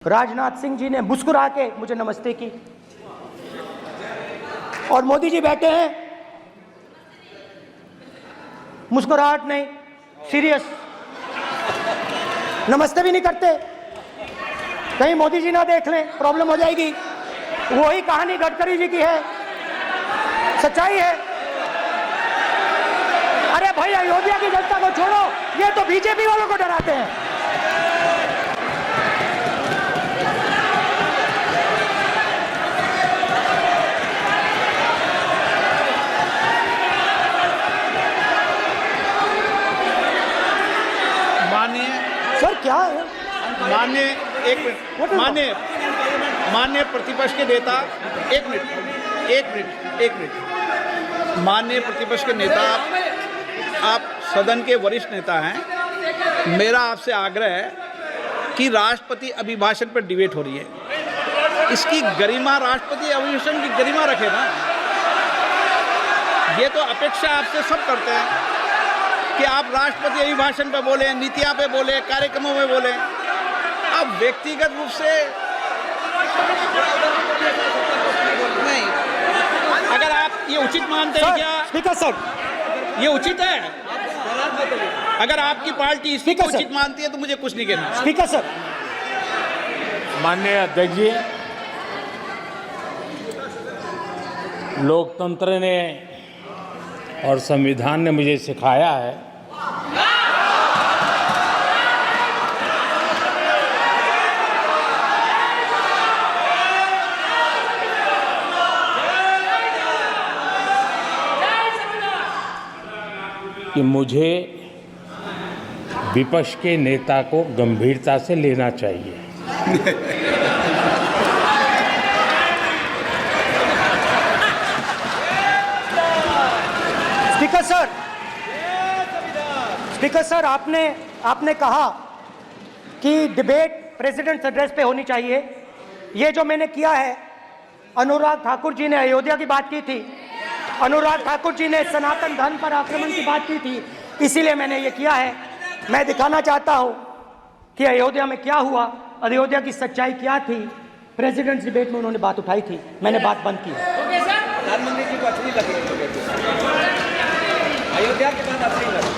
राजनाथ सिंह जी ने मुस्कुरा के मुझे नमस्ते की और मोदी जी बैठे हैं, मुस्कुराहट नहीं, सीरियस, नमस्ते भी नहीं करते। कहीं मोदी जी ना देख लें, प्रॉब्लम हो जाएगी। वही कहानी गडकरी जी की है, सच्चाई है। अरे भाई, अयोध्या की जनता को छोड़ो, ये तो बीजेपी वालों को डराते हैं। सर क्या है? माननीय प्रतिपक्ष के नेता, एक मिनट, माननीय प्रतिपक्ष के नेता, आप सदन के वरिष्ठ नेता हैं। मेरा आपसे आग्रह है कि राष्ट्रपति अभिभाषण पर डिबेट हो रही है, इसकी गरिमा, राष्ट्रपति अभिभाषण की गरिमा रखे ना। ये तो अपेक्षा आपसे सब करते हैं कि आप राष्ट्रपति अभिभाषण पे बोले, नीतियां पे बोले, कार्यक्रमों में बोले। अब व्यक्तिगत रूप से नहीं, अगर आप ये उचित मानते हैं क्या? स्पीकर सर, ये उचित है? अगर आपकी पार्टी इसको उचित मानती है तो मुझे कुछ नहीं कहना। Speaker sir. माननीय अध्यक्ष जी, लोकतंत्र ने और संविधान ने मुझे सिखाया है कि मुझे विपक्ष के नेता को गंभीरता से लेना चाहिए। स्पीकर सर, आपने कहा कि डिबेट प्रेसिडेंट्स एड्रेस पे होनी चाहिए। ये जो मैंने किया है, अनुराग ठाकुर जी ने अयोध्या की बात की थी, अनुराग ठाकुर जी ने सनातन धर्म पर आक्रमण की बात की थी, इसीलिए मैंने ये किया है। मैं दिखाना चाहता हूँ कि अयोध्या में क्या हुआ, अयोध्या की सच्चाई क्या थी। प्रेसिडेंट्स डिबेट में उन्होंने बात उठाई थी, मैंने बात बंद की। प्रधानमंत्री जी को अच्छी लगी अयोध्या के बाद अच्छी लगी,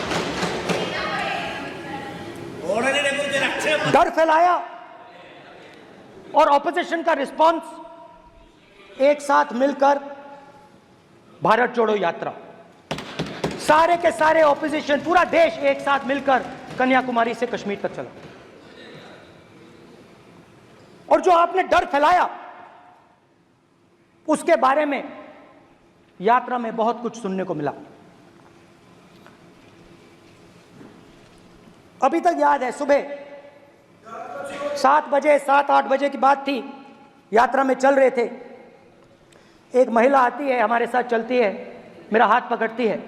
डर फैलाया और ऑपोजिशन का रिस्पांस एक साथ मिलकर भारत जोड़ो यात्रा, सारे के सारे ऑपोजिशन, पूरा देश एक साथ मिलकर कन्याकुमारी से कश्मीर तक चला। और जो आपने डर फैलाया, उसके बारे में यात्रा में बहुत कुछ सुनने को मिला। अभी तक याद है, सुबह 7 बजे, 7-8 बजे की बात थी, यात्रा में चल रहे थे। एक महिला आती है, हमारे साथ चलती है, मेरा हाथ पकड़ती है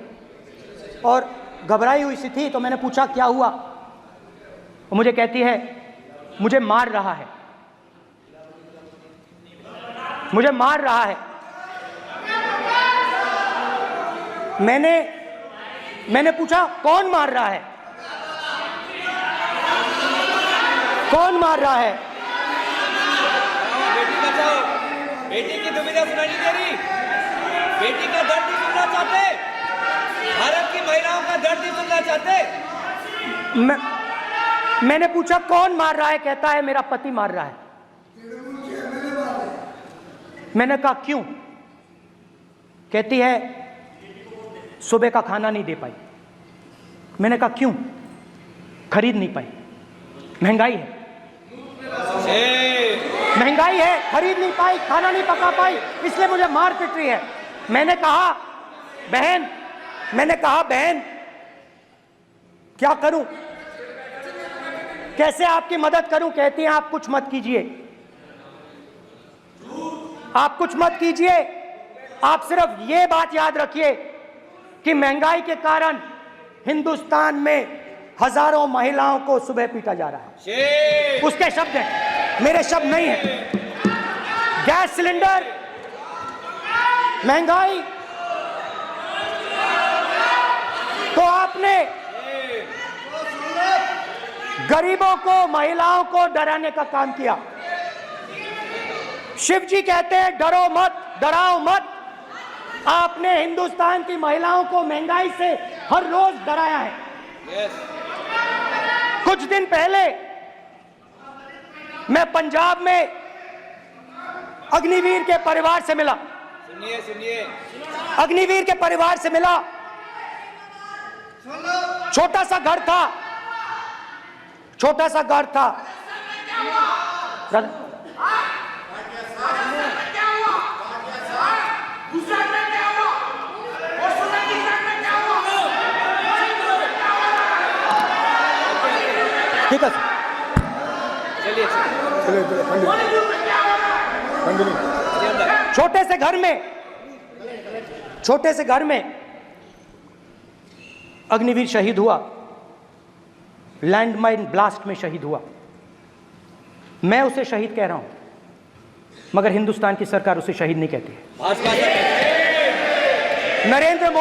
और घबराई हुई सी थी। तो मैंने पूछा क्या हुआ, वो मुझे कहती है मुझे मार रहा है, मुझे मार रहा है। मैंने पूछा कौन मार रहा है, कौन मार रहा है? बेटी बचाओ, बेटी की दुविधा सुनाई दे रही, बेटी का दर्द नहीं सुनना चाहते, भारत की महिलाओं का दर्द नहीं सुनना चाहते। मैंने पूछा कौन मार रहा है, कहता है मेरा पति मार रहा है। मैंने कहा क्यों? कहती है सुबह का खाना नहीं दे पाई। मैंने कहा क्यों? खरीद नहीं पाई, महंगाई है, महंगाई है, खरीद नहीं पाई, खाना नहीं पका पाई, इसलिए मुझे मार पिट रही है। मैंने कहा बहन क्या करूं, कैसे आपकी मदद करूं? कहती हैं आप कुछ मत कीजिए, आप कुछ मत कीजिए, आप सिर्फ ये बात याद रखिए कि महंगाई के कारण हिंदुस्तान में हजारों महिलाओं को सुबह पीटा जा रहा है। उसके शब्द हैं, मेरे शब्द नहीं है। गैस सिलेंडर, महंगाई, तो आपने गरीबों को, महिलाओं को डराने का काम किया। शिव जी कहते हैं डरो मत, डराओ मत। आपने हिंदुस्तान की महिलाओं को महंगाई से हर रोज डराया है। कुछ दिन पहले मैं पंजाब में अग्निवीर के परिवार से मिला। सुनिए अग्निवीर के परिवार से मिला। छोटा सा घर था, छोटा सा घर था। ठीक है सर, चलिए छोटे से घर में अग्निवीर शहीद हुआ, लैंडमाइन ब्लास्ट में शहीद हुआ। मैं उसे शहीद कह रहा हूं, मगर हिंदुस्तान की सरकार उसे शहीद नहीं कहती है। नरेंद्र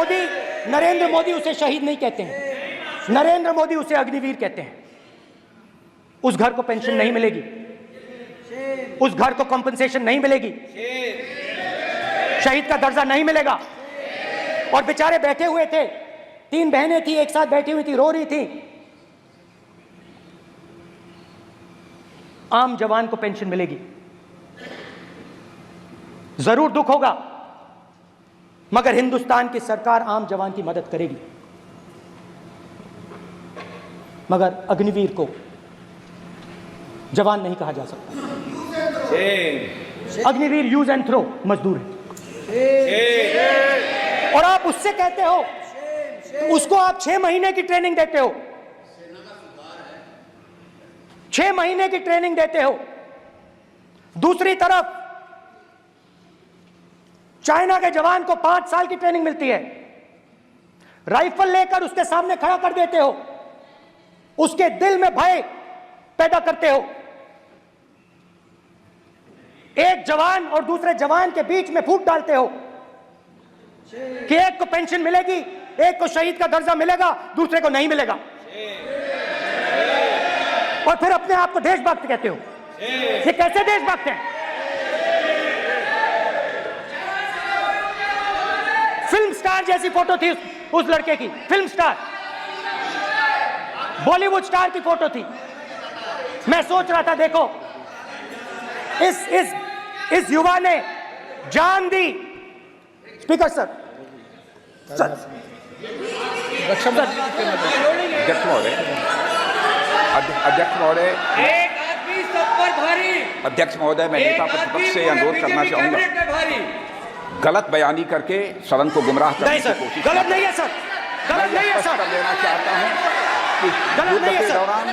मोदी उसे शहीद नहीं कहते हैं। नरेंद्र मोदी उसे अग्निवीर कहते हैं। उस घर को पेंशन नहीं मिलेगी, उस घर को कॉम्पनसेशन नहीं मिलेगी, शहीद का दर्जा नहीं मिलेगा। और बेचारे बैठे हुए थे, 3 बहनें थी, एक साथ बैठी हुई थी, रो रही थी। आम जवान को पेंशन मिलेगी, जरूर दुख होगा, मगर हिंदुस्तान की सरकार आम जवान की मदद करेगी। मगर अग्निवीर को जवान नहीं कहा जा सकता। अग्निवीर यूज एंड थ्रो मजदूर है। और आप उससे कहते हो, उसको आप 6 महीने की ट्रेनिंग देते हो, 6 महीने की ट्रेनिंग देते हो। दूसरी तरफ चाइना के जवान को 5 साल की ट्रेनिंग मिलती है। राइफल लेकर उसके सामने खड़ा कर देते हो, उसके दिल में भय पैदा करते हो। एक जवान और दूसरे जवान के बीच में फूट डालते हो कि एक को पेंशन मिलेगी, एक को शहीद का दर्जा मिलेगा, दूसरे को नहीं मिलेगा। और फिर अपने आप को देशभक्त कहते हो। ये कैसे देशभक्त हैं? फिल्म स्टार जैसी फोटो थी उस लड़के की, फिल्म स्टार, बॉलीवुड स्टार की फोटो थी। मैं सोच रहा था, देखो इस युवा ने जान दी। स्पीकर सर, अध्यक्ष महोदय, एक आदमी सब पर भारी। अध्यक्ष महोदय, मैं नेता प्रतिपक्ष से अनुरोध करना चाहूंगा, गलत बयानी करके सदन को गुमराह करने की कोशिश। गलत नहीं है सर, गलत नहीं है सर। कर लेना चाहता हूं कि युद्ध के दौरान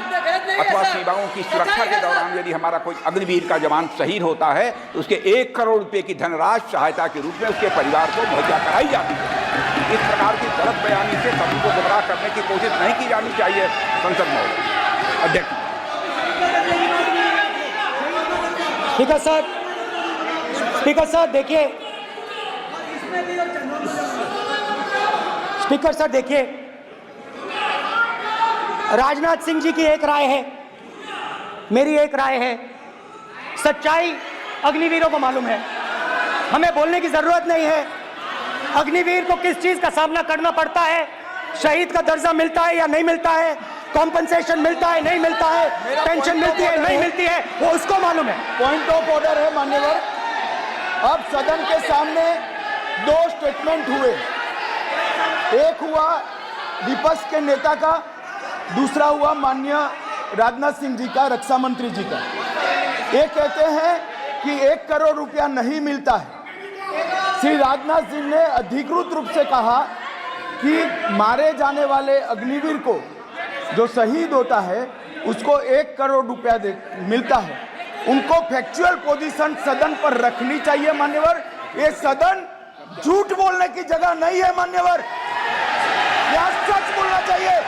अथवा सीमाओं की सुरक्षा के दौरान यदि हमारा कोई अग्निवीर का जवान शहीद होता है तो उसके 1 करोड़ रुपए की धनराशि सहायता के रूप में उसके परिवार को मुहैया कराई जाती है। इस प्रकार की गलत बयानी से सभी को गुमराह करने की कोशिश नहीं की जानी चाहिए। संसद महोदय, अध्यक्ष। स्पीकर सर देखिए, स्पीकर सर देखिए, राजनाथ सिंह जी की एक राय है, मेरी एक राय है। सच्चाई अग्निवीरों को मालूम है, हमें बोलने की जरूरत नहीं है। अग्निवीर को किस चीज का सामना करना पड़ता है, शहीद का दर्जा मिलता है या नहीं मिलता है, कॉम्पनसेशन मिलता है नहीं मिलता है, पेंशन मिलती है नहीं मिलती है, वो उसको मालूम है। पॉइंट ऑफ ऑर्डर है मान्यवर। अब सदन के सामने 2 स्टेटमेंट हुए, एक हुआ विपक्ष के नेता का, दूसरा हुआ माननीय राजनाथ सिंह जी का, रक्षा मंत्री जी का। ये कहते हैं कि 1 करोड़ रुपया नहीं मिलता है। श्री राजनाथ सिंह ने अधिकृत रूप से कहा कि मारे जाने वाले अग्निवीर को जो शहीद होता है उसको 1 करोड़ रुपया मिलता है। उनको फैक्चुअल पोजीशन सदन पर रखनी चाहिए मान्यवर। ये सदन झूठ बोलने की जगह नहीं है मान्यवर, यह सच बोलना चाहिए।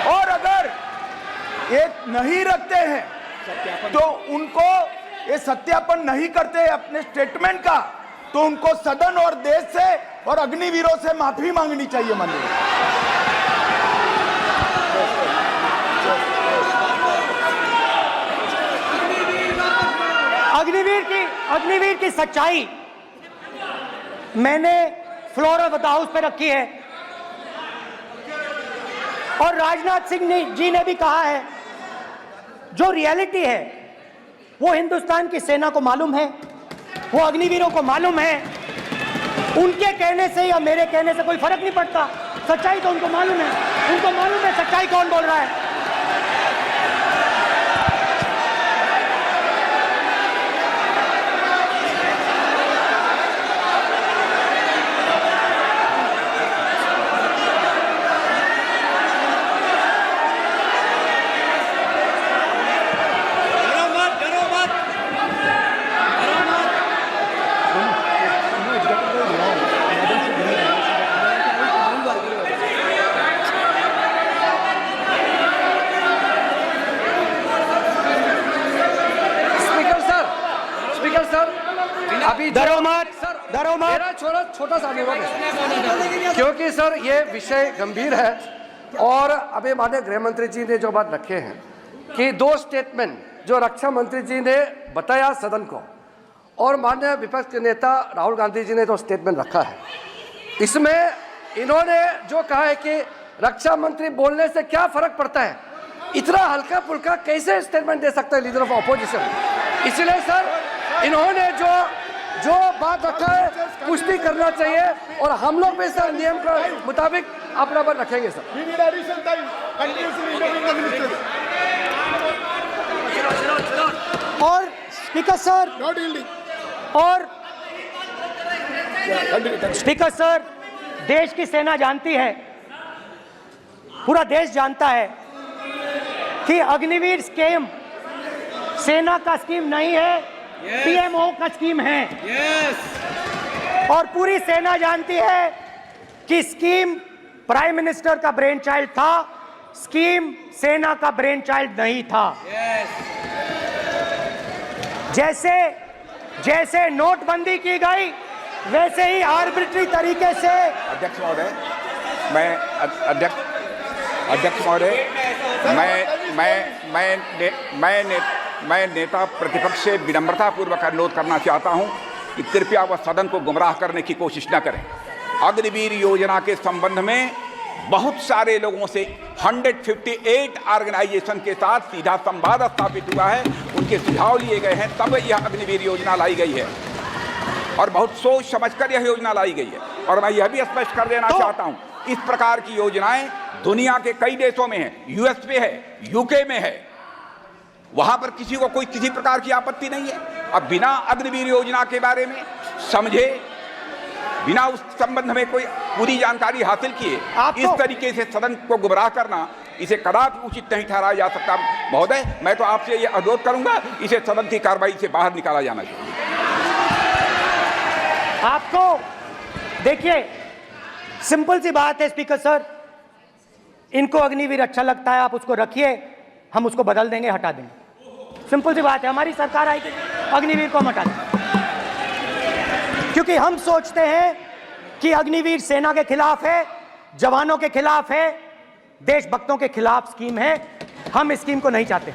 और अगर ये नहीं रखते हैं तो उनको, ये सत्यापन नहीं करते अपने स्टेटमेंट का, तो उनको सदन और देश से और अग्निवीरों से माफी मांगनी चाहिए माननीय। अग्निवीर की सच्चाई मैंने फ्लोर ऑफ द हाउस पे रखी है और राजनाथ सिंह जी ने भी कहा है, जो रियलिटी है वो हिंदुस्तान की सेना को मालूम है, वो अग्निवीरों को मालूम है। उनके कहने से या मेरे कहने से कोई फर्क नहीं पड़ता, सच्चाई तो उनको मालूम है, उनको मालूम है सच्चाई कौन बोल रहा है। अभी डरो मत, मेरा छोटा सा अनुरोध है, क्योंकि सर ये विषय गंभीर है और अभी माननीय गृह मंत्री जी ने जो बात रखे हैं कि 2 स्टेटमेंट जो रक्षा मंत्री जी ने बताया सदन को और माननीय विपक्ष के नेता राहुल गांधी जी ने जो स्टेटमेंट रखा है, इसमें इन्होंने जो कहा है कि रक्षा मंत्री बोलने से क्या फर्क पड़ता है, इतना हल्का फुल्का कैसे स्टेटमेंट दे सकता है लीडर ऑफ ऑपोजिशन। इसलिए सर इन्होंने जो बात रखा है पुष्टि करना चाहिए और हम लोग भी सर नियम के मुताबिक अपना बात रखेंगे सर। और स्पीकर सर स्पीकर सर, देश की सेना जानती है, पूरा देश जानता है कि अग्निवीर स्कीम सेना का स्कीम नहीं है, पीएमओ का स्कीम है। और पूरी सेना जानती है कि स्कीम प्राइम मिनिस्टर का ब्रेन चाइल्ड था, स्कीम सेना का ब्रेन चाइल्ड नहीं था। जैसे नोटबंदी की गई वैसे ही आर्बिट्री तरीके से। अध्यक्ष महोदय, मैं नेता प्रतिपक्ष से विनम्रता पूर्वक अनुरोध करना चाहता हूं कि कृपया वह सदन को गुमराह करने की कोशिश न करें। अग्निवीर योजना के संबंध में बहुत सारे लोगों से 158 ऑर्गेनाइजेशन के साथ सीधा संवाद स्थापित हुआ है, उनके सुझाव लिए गए हैं, तब यह अग्निवीर योजना लाई गई है और बहुत सोच समझकर यह योजना लाई गई है। और मैं यह भी स्पष्ट कर देना चाहता हूं, इस प्रकार की योजनाएं दुनिया के कई देशों में है, यूएस में है, यूके में है, वहां पर किसी को कोई किसी प्रकार की आपत्ति नहीं है। अब बिना अग्निवीर योजना के बारे में समझे, बिना उस संबंध में कोई पूरी जानकारी हासिल किए इस तरीके से सदन को गुमराह करना, इसे कदापि उचित नहीं ठहराया जा सकता। महोदय, मैं तो आपसे यह अनुरोध करूंगा, इसे सदन की कार्रवाई से बाहर निकाला जाना चाहिए। आपको देखिए, सिंपल सी बात है स्पीकर सर, इनको अग्निवीर अच्छा लगता है, आप उसको रखिए, हम उसको बदल देंगे, हटा देंगे। सिंपल सी बात है, हमारी सरकार आएगी, अग्निवीर को हम हटा देंगे, क्योंकि हम सोचते हैं कि अग्निवीर सेना के खिलाफ है, जवानों के खिलाफ है, देशभक्तों के खिलाफ स्कीम है। हम इस स्कीम को नहीं चाहते।